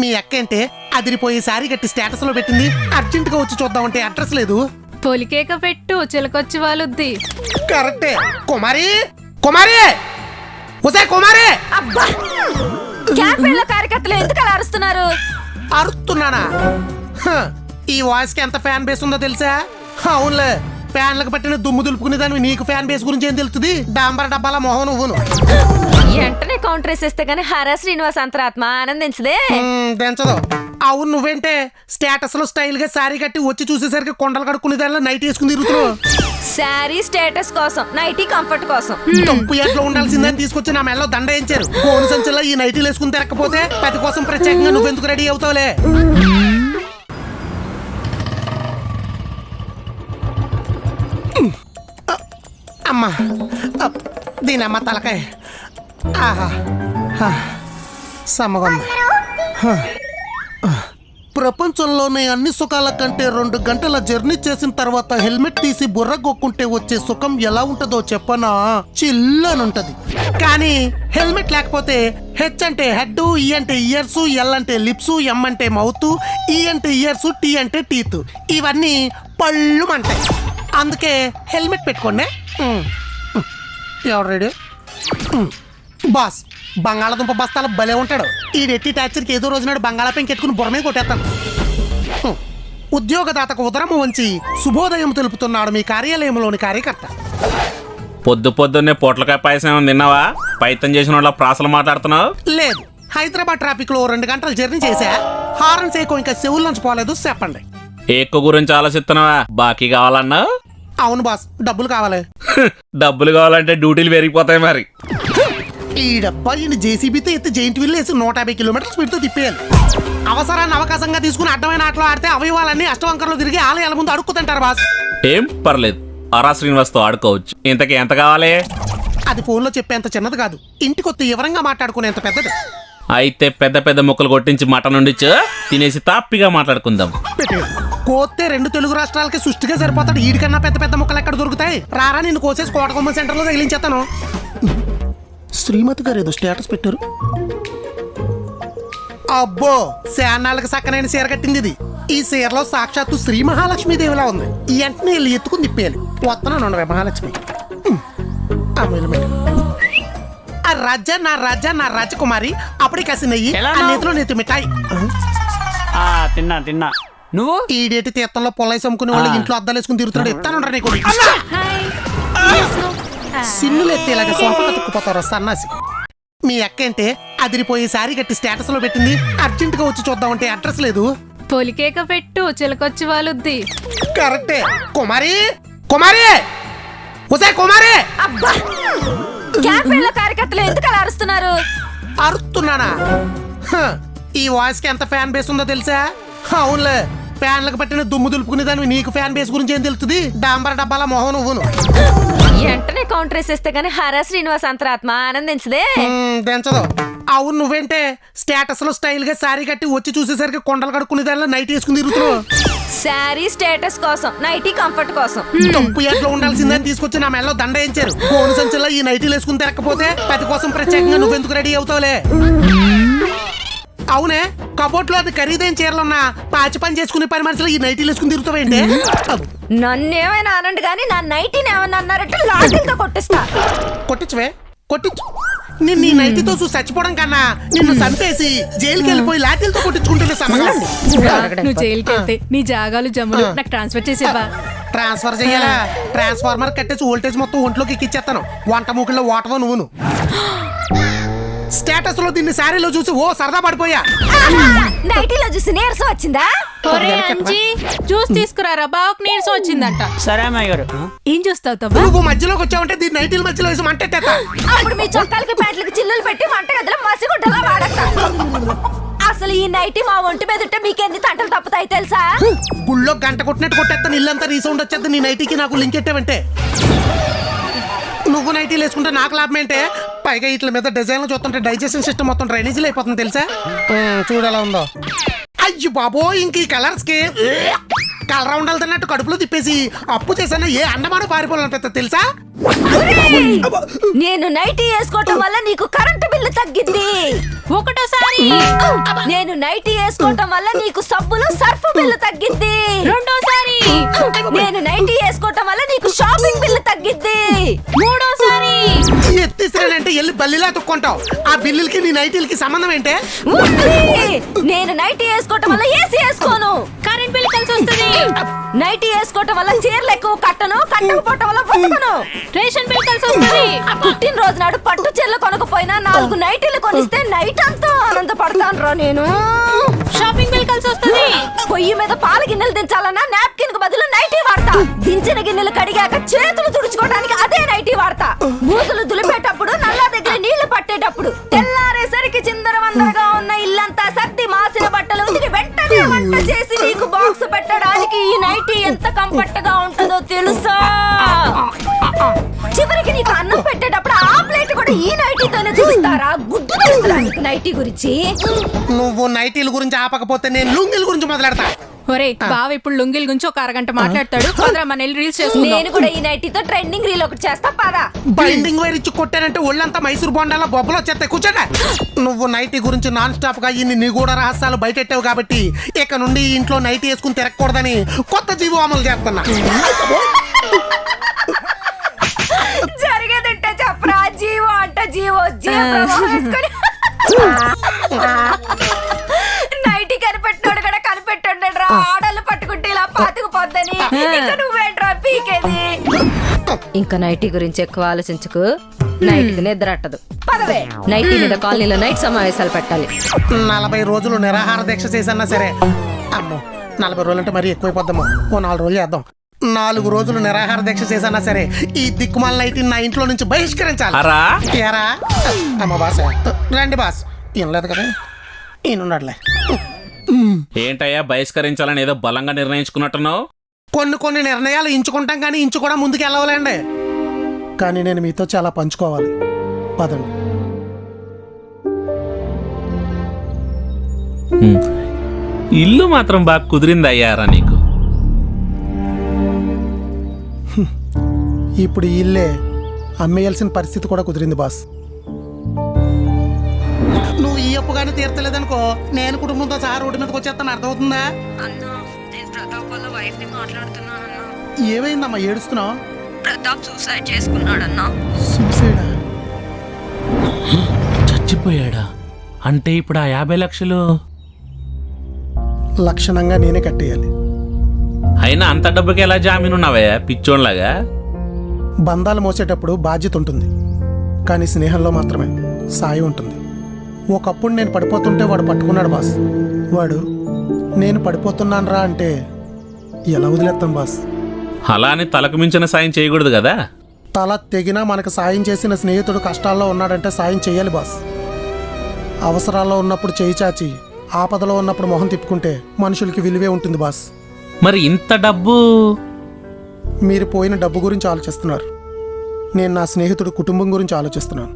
మీ అక్క అంటే అదిరిపోయి సారీ కట్టి స్టేటస్ లో పెట్టింది. అర్జెంట్ గా వచ్చి చూద్దామంటే అడ్రస్ లేదు. పొలికేక పెట్టు, చిలకొచ్చి వాళ్ళుద్ది. కరెక్టే. కుమారి కుమారి ఒసే కుమారి. అబ్బా, క్యాంపెయిన్ల కార్యకర్తలు ఎందుకు అలా అరుస్తున్నారు? అరుస్తున్నానా? ఈ వాయిస్ కి ఎంత ఫ్యాన్ బేస్ ఉందో తెలుసా? అవునులే, ఫ్యాన్లకు పట్టిన దుమ్ము దులుపుకునే దాన్ని నీకు ఫ్యాన్ బేస్ గురించి ఏం తెలుస్తుంది? డాంబర్ డబ్బాల మొహం నువ్వును. వెంటనే కౌంటర్ వేసేస్తే గానీ హరా శ్రీనివాస్ అంతరాత్మ ఆనందించదే. దంచదు. అవును, నువ్వేంటే స్టేటస్ లో స్టైల్ గా సారీ కట్టి వచ్చి చూసేసరికి కొండలు కడుక్కునే దానిలో నైట్ వేసుకుని తిరుగుతున్నావు. శారీ స్టేటస్ కోసం, నైటీ కంఫర్ట్ కోసం. తప్పు ఎట్లా ఉండాల్సిందని తీసుకొచ్చి నా మెల్లో దండ వేయించారు. కోను సంచుల్లో ఈ నైటీలు వేసుకుని తిరగకపోతే పది కోసం ప్రత్యేకంగా నువ్వెందుకు రెడీ అవుతావులే? అమ్మా, దీనమ్మ తలకాయ. ఆహా, సమ్మగొంది. ప్రపంచంలోనే అన్ని సుఖాల కంటే 2 గంటల జర్నీ చేసిన తర్వాత హెల్మెట్ తీసి బుర్ర గొక్కుంటే వచ్చే సుఖం ఎలా ఉంటుందో చెప్పనా? చిల్లనుంటది. కానీ హెల్మెట్ లేకపోతే హెచ్ అంటే హెడ్, ఈ అంటే ఇయర్స్, ఎల్ అంటే లిప్స్, ఎం అంటే మౌత్, ఈ అంటే ఇయర్స్, టీ అంటే టీత్, ఇవన్నీ పళ్ళు అంటాయి. అందుకే హెల్మెట్ పెట్టుకోండి. ఎవరు రెడీ? బాస్, బంగాళాదుంప బస్తాలు భలే ఉంటాడు. ఈ రెట్టి టార్చర్కి ఏదో రోజునాడు బంగాళాపం కెట్టుకుని బుర్రమే కొట్టేస్తాను. ఉద్యోగదాతకు ఉదరము వంచి శుభోదయం తెలుపుతున్నాడు మీ కార్యాలయంలోని కార్యకర్త. పొద్దున్నే పొట్లకాయ పాయసం తిన్నావా? పైతం చేసిన వాళ్ళ ప్రాసలు మాట్లాడుతున్నావు? లేదు, హైదరాబాద్ ట్రాఫిక్ లో 2 గంటలు జర్నీ చేశా. హారన్ సేకో ఇంకా చెవుల నుంచి పోలేదు. చెప్పండి. ఎక్కువ గురించి ఆలోచిస్తున్నావా? బాకీ కావాలన్నా? అవును బాస్, డబ్బులు కావాలి. డబ్బులు కావాలంటే డ్యూటీలు పెరిగిపోతాయి మరి. ఈ డబ్బా ఈయన జేసీబీతో ఎత్తి జైంట్ వీల్ వేసి 150 కిలోమీటర్ల స్పీడ్ తో తిప్పేయాలి. అవసరాన్ని అవకాశంగా తీసుకుని అడ్డమైన ఆటలో ఆడితే అవయవాలన్నీ అష్టవంకరలో తిరిగి ఆలయాల ముందు అడుక్కుతుంటారు బాస్. ఏం పర్లేదు, అరా శ్రీనివాస్ తో ఆడుకోవచ్చు. ఇంతకీ ఎంత కావాలి? అది ఫోన్ లో చెప్పేంత చిన్నది కాదు, ఇంటికొత్తి వివరంగా మాట్లాడుకునేంత పెద్దది. అయితే పెద్ద పెద్ద ముక్కలు కొట్టించి మటన్ వండించు, తినేసి తాపిగా మాట్లాడుకుందాం. కోస్తే 2 తెలుగు రాష్ట్రాలకి సృష్టిగా సరిపోతాడు. ఈడికన్నా పెద్ద పెద్ద ముక్కలు ఎక్కడ దొరుకుతాయి? రారా, నిన్ను కోసేసి కోటకొమ్మ సెంటర్ లో తగిలించేస్తాను. శ్రీమతి గారు ఏదో స్టేటస్ పెట్టారు. అబ్బో, శానాళ్ళకి సక్కనైన చీర కట్టింది ఇది. ఈ చీరలో సాక్షాత్తు శ్రీ మహాలక్ష్మీదేవిలా ఉంది. ఈ వెంటనే వెళ్ళి ఎత్తుకుని తిప్పేయాలి. వస్తున్నాను ఉండవే మహాలక్ష్మి. రాజా నా రాజా నా రాజకుమారి, అప్పటి కాసి నెయ్యి, ఆ నేతిలో నేతి మిఠాయి. తిన్నా నువ్వు ఈడేటి తీర్థంలో పొలైసి అమ్ముకునే వాళ్ళు ఇంట్లో అద్దాలు వేసుకుని తిరుగుతాడు. ఎత్తాను నీకు సిన్నులు ఎత్తేలాగా సోఫా కతుక్కుపోతారు సన్నాసి. మీ అక్క అంటే అదిరిపోయి సారీ కట్టి స్టేటస్ లో పెట్టింది. అర్జెంట్ గా వచ్చి చూద్దామంటే అడ్రస్ లేదు. పొలికేక పెట్టు, చిలకొచ్చి వాళ్ళుద్ది. కరెక్టే. కుమారి కుమారి ఒసే కుమారి. అబ్బా, క్యాంపెయిన్ల కార్యకర్తలు ఎందుకు అలా అరుస్తున్నారు? అరుస్తున్నానా? ఈ వాయిస్ కి ఎంత ఫ్యాన్ బేస్ ఉందో తెలుసా? అవునులే, ఫ్యాన్లకు పట్టిన దుమ్ము దులుపుకునే దాన్ని నీకు ఫ్యాన్ బేస్ గురించి ఏం తెలుస్తుంది? డాంబర్ డబ్బాల మొహం నువ్వును. వెంటనే కౌంటర్ వేసేస్తే గానీ హరా శ్రీనివాస్ అంతరాత్మ ఆనందించదే. దంచదు. అవును, నువ్వేంటే స్టేటస్ లో స్టైల్ గా సారీ కట్టి వచ్చి చూసేసరికి కొండలు కడుక్కునే దానిలో నైట్ వేసుకుని తిరుగుతున్నావు. శారీ స్టేటస్ కోసం, నైటీ కంఫర్ట్ కోసం. తప్పు ఎట్లా ఉండాల్సిందని తీసుకొచ్చి నా మెల్లో దండ వేయించారు. కోను సంచుల్లో ఈ నైటీలు వేసుకుని తిరగకపోతే పది కోసం ప్రత్యేకంగా నువ్వెందుకు రెడీ అవుతావులే? అవునే, కబోర్డ్ లో అది ఖరీదైన చీరలున్నా పాచి పని చేసుకునే పని మనుషులు ఈ నైటీలు వేసుకుని తిరుగుతావేంటే? నన్నేమైనా అనండి గానీ నా నైటీని ఏమన్నా అన్నారంటే లాఠీలతో కొట్టిస్తా. కొట్టించువే, కొట్టించు. నిన్ను ఈ నైటీతో చూసి చచ్చిపోవడం కన్నా నిన్ను చంపేసి జైలుకి వెళ్ళిపోయి లాఠీలతో కొట్టించుకుంటేనే సమయం. నువ్వు జైలుకి వెళ్తే నీ జాగాలు జమ్ములు నాకు ట్రాన్స్ఫర్ చేసేవా? ట్రాన్స్ఫర్ చెయ్యాలా? ట్రాన్స్ఫార్మర్ కట్టేసి వోల్టేజ్ మొత్తం ఒంట్లోకి ఎక్కిచ్చేస్తాను. వంట మూకల్లో ఓటవో నువ్వును. స్టేటస్ లో దీన్ని శారీలో చూసి ఓ సరదా పడిపోయా. నైటీలో చూసి నీరసం వచ్చిందా? జ్యూస్ తీసుకురారా, బావకు నీరసం వచ్చిందంట. సరే అమ్మాయి గారు. ఏం చూస్తావు తవ్వా? నువ్వు మధ్యలోకి వచ్చావంటే దీన్ని నైటీల మధ్యలో వేసి మంటెట్టేస్తా. అప్పుడు మీ చొక్కాలకి ప్యాంట్లకి చిల్లులు పెట్టి వంటగదిలో మసిగుడ్డలా వాడతా. అసలు ఈ నైటీ మా ఒంటి మీద ఉంటే మీకెన్ని తంటలు తప్పుతాయి తెలుసా? గుళ్ళో గంట కొట్టినట్టు కొట్టేస్తాను. ఇల్లంతా రీసౌండ్ వచ్చేది నీ నైటీకి నాకు లింక్ ఎట్టావంటే. నువ్వు నైటీలు వేసుకుంటే నాకు లాభం ఏంటే? పైగా వీటి మీద డిజైన్లు చూస్తుంటే డైజెషన్ సిస్టమ్ మొత్తం డ్రైనేజీలు అయిపోతుంది తెలుసా? చూడేలా ఉందో. అయ్యో బాబో, ఇంక ఈ కలర్స్ కి కలర్ ఉండాలన్నట్టు కడుపులో తిప్పేసి అప్పు చేశాను. ఏ అండమాను పారిపోవాలనిపిస్తుంది తెలుసా? ఒరేయ్! నేను నైటీ వేసుకోవటం వల్ల నీకు కరెంటు బిల్లు తగ్గిద్ది. ఒకటోసారి నేను నైటీ వేసుకోవటం వల్ల నీకు సబ్బులు సర్ఫ్ బిల్లు తగ్గిద్ది. రెండోసారి నేను నైటీ వేసుకోవటం వల్ల నీకు షాపింగ్ బిల్లు తగ్గిద్ది. మూడోసారి ఎత్తిసిరానంటే వెళ్ళి బల్లిలా తుక్కుంటావు. ఆ బిల్లులకి నీ నైటీలకి సంబంధం ఏంటే? ఉంది. నేను నైటీ వేసుకోవటం వల్ల ఏసీ వేసుకోను. కరెంట్ బిల్ కలిసి వస్తుంది. నైటీ వేసుకోవటం వల్ల చీరలు ఎక్కువ కట్టకపోవటం వల్ల బతుకును. రేషన్ బిల్ కలిసి వస్తుంది. పుట్టినరోజు నాడు పట్టు చీరలు కొనకపోయినా 4 నైటీలు కొనిస్తే నైట్ అంతా ఆనందపడతాను రా నేను. షాపింగ్ బిల్ కలిసి వస్తుంది. పొయ్యి మీద పాల గిన్నెలు దించాలన్నా నాప్కిన్ కు బదులు నైటీ వాడతా. దించిన గిన్నెలు కడిగాక చేతులు తుడుచుకోవడానికి అదే నైటీ వాడతా. బూజులు దులిపేటప్పుడు నల్లా దగ్గర నీళ్లు పట్టేటప్పుడు తెల్లారేసరికి చిందరవందరగా ఉన్న ఇల్లంతా సర్ది మాసిన బట్టలు ఉతికి వెంటనే వంట చేసి నీకు బాక్స్ పెట్టడానికి ఈ నైటీ ఎంత కంఫర్ట్ గా ఉంటుందో తెలుసా? చివరికి నీకు అన్నం పెట్టేటప్పుడు ఆ ప్లేట్ కూడా ఈ నైటీతోనే చూస్తారా? గుడ్డు తెలుసురా నీకు నైటీ గురించి? నువ్వు నైటీల గురించి ఆపకపోతే నేను లుంగిల గురించి మొదలెడతా. ఒరే బావ ఇప్పుడు లుంగిల్ గురించి ఒక అరగంట మాట్లాడతాడు. పదరా మన రీల్స్ చేసుకుందాం. నేను కూడా ఈ నైటీతో ట్రెండింగ్ రీల్ ఒకటి చేస్తా పదా. బైండింగ్ వైర్ ఇచ్చి కొట్టానంటే ఒళ్ళంతా మైసూర్ బొండాల బొబ్బలో చెత్త కూర్చోండి. నువ్వు నైటీ గురించి నాన్ స్టాప్ గా ఇన్ని నిగూఢ రహస్యాలు బయటెట్టావు కాబట్టి ఇక నుండి ఈ ఇంట్లో నైటీ వేసుకుని తిరగకూడదని కొత్త జీవో అమలు చేస్తున్నా. జరిగేదంటే చెప్పరా? జీవో అంట జీవో నైటీ కనిపెట్టాడు కూడా కనిపెట్టాడు రా. ఆడలు పట్టుకుంటే ఇలా పాతుకుపోద్దని. ఇంకా నువ్వేంట్రా పీకేది? ఇంకా నైటీ గురించి ఎక్కువ ఆలోచించుకు. నైట్కి నిద్ర అట్టదు. పదవే నైటీ మీద కాలనీలో నైట్ సమావేశాలు పెట్టాలి. 40 రోజులు నిరాహార దీక్ష చేసన్నా సరే. అమ్మో 40 రోజులు అంటే మరీ ఎక్కువైపోద్దాము. ఓ 4 రోజులు చేద్దాం. 4 రోజులు నిరాహార దీక్ష చేసన్నా సరే ఈ దిక్కుమాల నైటీ నా ఇంట్లో నుంచి బహిష్కరించాలి. అరా ఏరా అమ్మ బాస్ రండి బాస్. వినలేదు కదా ఈయనున్నాడులే. ఏంటయ్యా బహిష్కరించాలని ఏదో బలంగా నిర్ణయించుకున్నట్టున్నావు? కొన్ని నిర్ణయాలు ఇంచుకుంటాం కానీ ఇంచు కూడా ముందుకు వెళ్ళవాలండి. కానీ నేను మీతో చాలా పంచుకోవాలి. పదండి. ఇల్లు మాత్రం బాగా కుదిరింది అయ్యారా నీకు? ఇప్పుడు ఈ ఇల్లే అమ్మేయాల్సిన పరిస్థితి కూడా కుదిరింది బాస్. నువ్వు ఈ అప్పు కానీ తీర్చలేదనుకో నేను కుటుంబంతో సహా రోడ్డు మీదకి వచ్చేస్తాను. అర్థమవుతుందా? ఏమైందమ్మా ఏడుస్తున్నావు? ప్రతాప్ సూసైడ్ చేసుకున్నాడన్నా. సూసైడా? చచ్చిపోయాడా? అంటే ఇప్పుడు ఆ 50 లక్షలు లక్షణంగా నేనే కట్టేయాలి. అయినా అంత డబ్బుకి ఎలా జామీను ఉన్నావయ్యా పిచ్చోన్లాగా? బంధాలు మోసేటప్పుడు బాధ్యత ఉంటుంది, కానీ స్నేహంలో మాత్రమే సాయం ఉంటుంది. ఒకప్పుడు నేను పడిపోతుంటే వాడు పట్టుకున్నాడు బాస్. వాడు నేను పడిపోతున్నాను రా అంటే ఎలా వదిలేస్తాం బాస్? అలా అని తలకు మించిన సాయం చేయకూడదు కదా. తల తెగినా మనకు సాయం చేసిన స్నేహితుడు కష్టాల్లో ఉన్నాడంటే సాయం చేయాలి బాస్. అవసరాల్లో ఉన్నప్పుడు చేయి చాచి ఆపదలో ఉన్నప్పుడు మొహం తిప్పుకుంటే మనుషులకి విలువే ఉంటుంది బాస్. మరి ఇంత డబ్బు? మీరు పోయిన డబ్బు గురించి ఆలోచిస్తున్నారు, నేను నా స్నేహితుడు కుటుంబం గురించి ఆలోచిస్తున్నాను.